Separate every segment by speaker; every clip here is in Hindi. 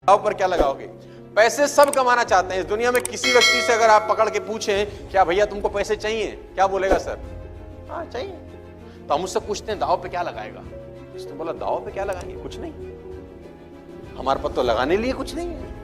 Speaker 1: दाव पर क्या लगाओगे? पैसे सब कमाना चाहते हैं इस दुनिया में। किसी व्यक्ति से अगर आप पकड़ के पूछें क्या भैया तुमको पैसे चाहिए, क्या बोलेगा? सर हाँ चाहिए। तो हम उससे पूछते हैं दाव पे क्या लगाएगा? उसने बोला दाव पे क्या लगाएंगे? कुछ नहीं, हमारे पास तो लगाने लिए कुछ नहीं है।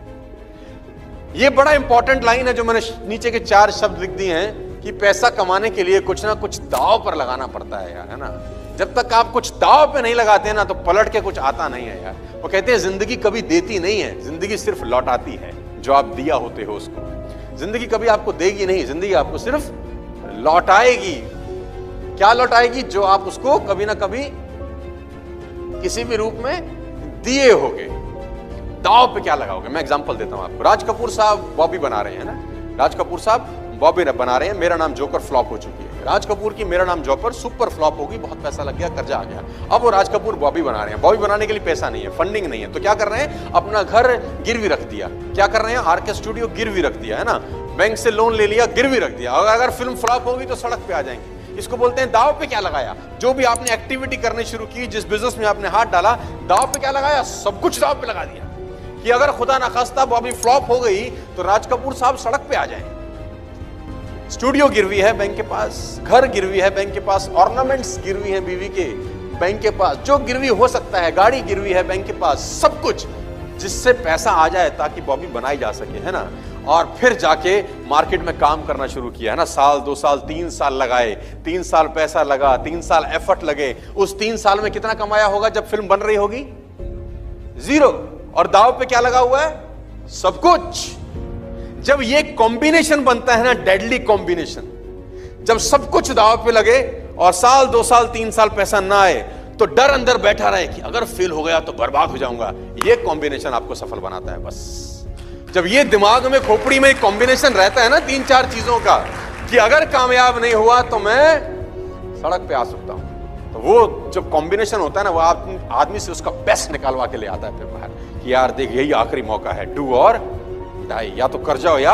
Speaker 1: ये बड़ा इंपॉर्टेंट लाइन है जो मैंने नीचे के 4 शब्द लिख दिए हैं कि पैसा कमाने के लिए कुछ ना कुछ दाव पर लगाना पड़ता है यार, है ना। जब तक आप कुछ दाव पे नहीं लगाते ना तो पलट के कुछ आता नहीं है यार। वो कहते हैं जिंदगी कभी देती नहीं है, जिंदगी सिर्फ लौटाती है जो आप दिया होते हो उसको। जिंदगी कभी आपको देगी नहीं, जिंदगी आपको सिर्फ लौटाएगी। क्या लौटाएगी? जो आप उसको कभी ना कभी किसी भी रूप में दिए होगे। दाव पे क्या लगाओगे? मैं एग्जांपल देता हूं आपको। राज कपूर साहब बॉबी बना रहे हैं ना, राज कपूर साहब बॉबी बना रहे हैं। मेरा नाम जोकर फ्लॉप हो चुकी है। राज कपूर की मेरा नाम जोकर सुपर फ्लॉप होगी, बहुत पैसा लग गया, कर्जा आ गया। अब वो राज कपूर बॉबी बना रहे हैं। बॉबी बनाने के लिए पैसा नहीं है, फंडिंग नहीं है, तो क्या कर रहे हैं? अपना घर गिरवी रख दिया। क्या कर रहे हैं? आरके स्टूडियो गिरवी रख दिया, है ना। बैंक से लोन ले लिया, गिरवी रख दिया। अगर फिल्म फ्लॉप होगी तो सड़क पे आ जाएंगे। इसको बोलते हैं दाव पे क्या लगाया। जो भी आपने एक्टिविटी करनी शुरू की, जिस बिजनेस में आपने हाथ डाला, दाव पे क्या लगाया? सब कुछ दाव पे लगा दिया कि अगर खुदा ना खास्ता बॉबी फ्लॉप हो गई तो राज कपूर साहब सड़क पे आ जाएं। स्टूडियो गिरवी है बैंक के पास, घर गिरवी है बैंक के पास, ऑर्नामेंट्स गिरवी है बीवी के बैंक के पास, जो गिरवी हो सकता है, गाड़ी गिरवी है बैंक के पास, सब कुछ जिससे पैसा आ जाए ताकि बॉबी बनाई जा सके, है ना। और फिर जाके मार्केट में काम करना शुरू किया, है ना। साल 2 साल 3 साल लगाए, 3 साल पैसा लगा, 3 साल एफर्ट लगे। उस 3 साल में कितना कमाया होगा जब फिल्म बन रही होगी? 0। और दाव पे क्या लगा हुआ है? सब कुछ। जब ये कॉम्बिनेशन बनता है ना, डेडली कॉम्बिनेशन, जब सब कुछ दाव पे लगे और साल 2 साल 3 साल पैसा ना आए तो डर अंदर बैठा रहे कि अगर फेल हो गया तो बर्बाद हो जाऊंगा, ये कॉम्बिनेशन आपको सफल बनाता है। बस जब ये दिमाग में, खोपड़ी में कॉम्बिनेशन रहता है ना 3-4 चीजों का कि अगर कामयाब नहीं हुआ तो मैं सड़क पे आ सकता हूं, तो वो जब कॉम्बिनेशन होता है ना, वो आदमी से उसका बेस्ट निकालवा के ले आता है फिर बाहर कि यार देख यही आखिरी मौका है, डू और डाई, या तो कर जाओ या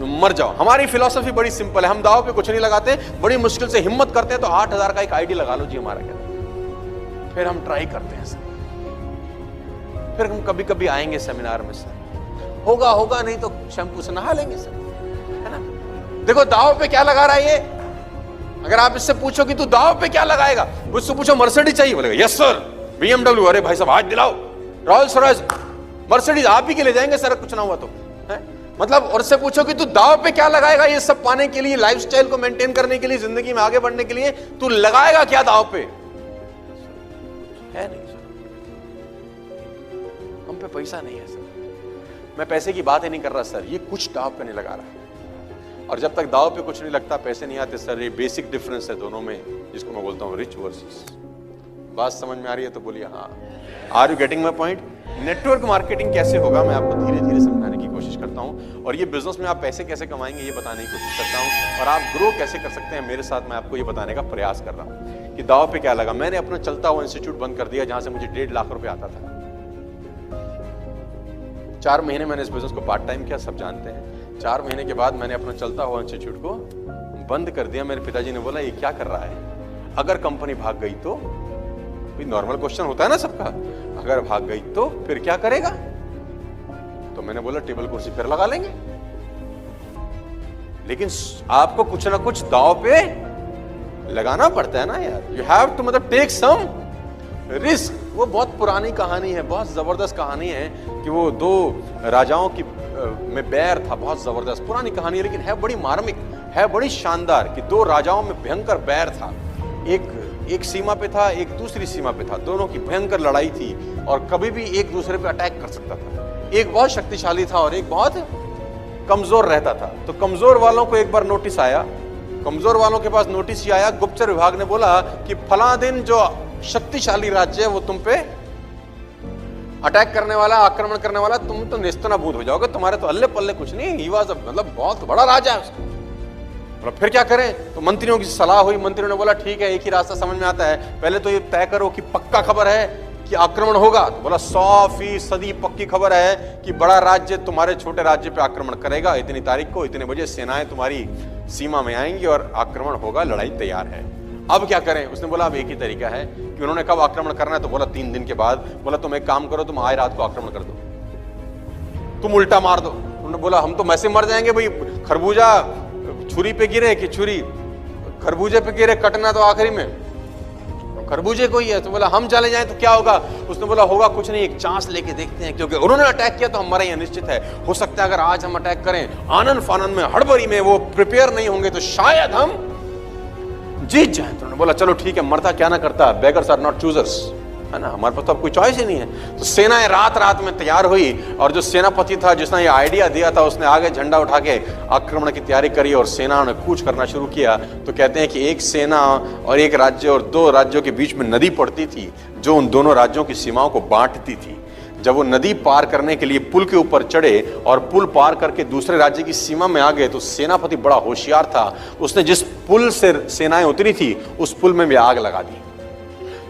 Speaker 1: मर जाओ। हमारी फिलॉसफी बड़ी सिंपल है, हम दाव पे कुछ नहीं लगाते, बड़ी मुश्किल से हिम्मत करते हैं तो 8000 का एक आईडी लगा लो जी हमारा, क्या फिर हम ट्राई करते हैं सर। फिर हम कभी कभी आएंगे सेमिनार में, सर होगा नहीं तो शैम्पू से नहा लेंगे सर, है ना। देखो दाव पे क्या लगा रहा है ये। अगर आप इससे पूछो कि तू दाव पे क्या लगाएगा, मुझसे पूछो मर्सिडीज चाहिए, बोलेगा यस सर। BMW, अरे भाई साहब आज दिलाओ। रॉयल्स रॉयस, मर्सिडीज आप ही के ले जाएंगे सर कुछ ना हुआ तो, है मतलब। और उससे पूछो कि तू दाव पे क्या लगाएगा ये सब पाने के लिए, लाइफस्टाइल को मेंटेन करने के लिए, जिंदगी में आगे बढ़ने के लिए तू लगाएगा क्या दाव पे? है नहीं सर, हम पे पैसा नहीं है सर। मैं पैसे की बात ही नहीं कर रहा सर, ये कुछ दाव पे नहीं लगा रहा। और जब तक दाव पे कुछ नहीं लगता, पैसे नहीं आते सर। ये बेसिक डिफरेंस है दोनों में, जिसको मैं बोलता हूं रिच वर्सेस। बात समझ में आ रही है तो बोलिए हाँ। Are you getting my point? Network marketing कैसे होगा मैं आपको धीरे धीरे समझाने की कोशिश करता हूं, और ये बिजनेस में आप पैसे कैसे कमाएंगे ये बताने की कोशिश करता हूं, और आप ग्रो कैसे कर सकते हैं मेरे साथ, मैं आपको ये बताने का प्रयास कर रहा हूं कि दाव पे क्या लगा। मैंने अपना चलता हुआ इंस्टीट्यूट बंद कर दिया जहां से मुझे 1.5 लाख रुपए आता था। 4 महीने मैंने इस बिजनेस को पार्ट टाइम किया, सब जानते हैं। 4 महीने के बाद मैंने अपना चलता हुआ इंस्टीट्यूट को बंद कर दिया। मेरे पिताजी ने बोला ये क्या कर रहा है, अगर कंपनी भाग गई तो? नॉर्मल क्वेश्चन होता है ना सबका, अगर भाग गई तो फिर क्या करेगा? तो मैंने बोला टेबल कुर्सी फिर लगा लेंगे। लेकिन आपको कुछ ना कुछ दाव पे लगाना पड़ता है ना यार। यू हैव टू मतलब टेक सम रिस्क। वो बहुत पुरानी कहानी है, बहुत जबरदस्त कहानी है कि वो 2 राजाओं की में बैर था, बहुत जबरदस्त पुरानी कहानी है, लेकिन है बड़ी मार्मिक, है बड़ी शानदार कि 2 राजाओं में भयंकर बैर था। एक सीमा पे था, एक दूसरी सीमा पे था, दोनों की भयंकर लड़ाई थी और कभी भी एक दूसरे पे अटैक कर सकता था। एक बहुत शक्तिशाली था और एक बहुत कमजोर रहता था। तो कमजोर वालों को एक बार नोटिस आया, कमजोर वालों के पास नोटिस ये आया, गुप्तचर विभाग ने बोला कि फला दिन जो शक्तिशाली राज्य है वो तुम पे अटैक करने वाला, आक्रमण करने वाला, तुम तो नेस्तनाबूद हो जाओगे, तुम्हारे तो अल्ले पल्ले कुछ नहीं। ही वाज मतलब बहुत बड़ा राजा है उसका। फिर क्या करें? तो मंत्रियों की सलाह हुई। मंत्रियों ने बोला ठीक है, एक ही रास्ता समझ में आता है, पहले तो ये तय करो कि पक्का खबर है कि आक्रमण होगा। तो बोला 100% पक्की खबर है कि बड़ा राज्य तुम्हारे छोटे राज्य पे आक्रमण करेगा, इतनी तारीख को इतने बजे सेनाएं तुम्हारी सीमा में आएंगी और आक्रमण होगा, लड़ाई तैयार है। अब क्या करें? उसने बोला अब एक ही तरीका है कि उन्होंने कब आक्रमण करना है, तो बोला 3 दिन के बाद। बोला तुम एक काम करो, तुम आज रात को आक्रमण कर दो। तुम उल्टा मार दो। उन्होंने बोला हम तो ऐसे मर जाएंगे भाई, खरबूजा छुरी पे गिरे कि छुरी खरबूजे पे गिरे, कटना तो आखिरी में खरबूजे को ही है। तो बोला हम चले जाएं तो क्या होगा? उसने बोला होगा कुछ नहीं, एक चांस लेके देखते हैं, क्योंकि उन्होंने अटैक किया तो हम मरे हैं निश्चित है। हो सकता है अगर आज हम अटैक करें आनंद फानन में, हड़बड़ी में, वो प्रिपेयर नहीं होंगे तो शायद हम जीत जाएं। तो उन्होंने बोला चलो ठीक है, मरता क्या ना करता, बेगर्स आर नॉट चूजर्स, है ना, हमारे पास तो अब कोई चॉइस ही नहीं है। तो सेनाएं रात रात में तैयार हुई और जो सेनापति था जिसने ये आइडिया दिया था उसने आगे झंडा उठा के आक्रमण की तैयारी करी और सेना ने कूच करना शुरू किया। तो कहते हैं कि एक सेना और एक राज्य और दो राज्यों के बीच में नदी पड़ती थी जो उन दोनों राज्यों की सीमाओं को बांटती थी। जब वो नदी पार करने के लिए पुल के ऊपर चढ़े और पुल पार करके दूसरे राज्य की सीमा में आ गए तो सेनापति बड़ा होशियार था, उसने जिस पुल से सेनाएं उतरी थी उस पुल में भी आग लगा दी।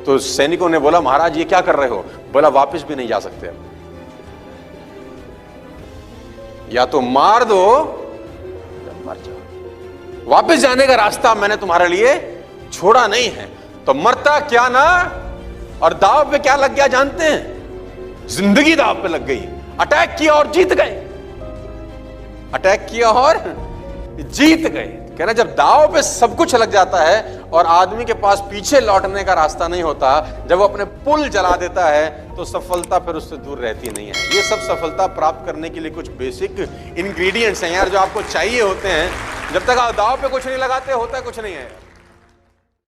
Speaker 1: तो सैनिकों ने बोला महाराज ये क्या कर रहे हो? बोला वापस भी नहीं जा सकते, या तो मार दो या मर जाओ, वापस जाने का रास्ता मैंने तुम्हारे लिए छोड़ा नहीं है। तो मरता क्या ना, और दाव पे क्या लग गया जानते हैं? जिंदगी दाव पे लग गई। अटैक किया और जीत गए, अटैक किया और जीत गए। कहना जब दाव पे सब कुछ लग जाता है और आदमी के पास पीछे लौटने का रास्ता नहीं होता, जब वो अपने पुल जला देता है तो सफलता फिर उससे दूर रहती नहीं है। ये सब सफलता प्राप्त करने के लिए कुछ बेसिक इंग्रेडिएंट्स हैं यार जो आपको चाहिए होते हैं। जब तक आप दाव पे कुछ नहीं लगाते होता कुछ नहीं है।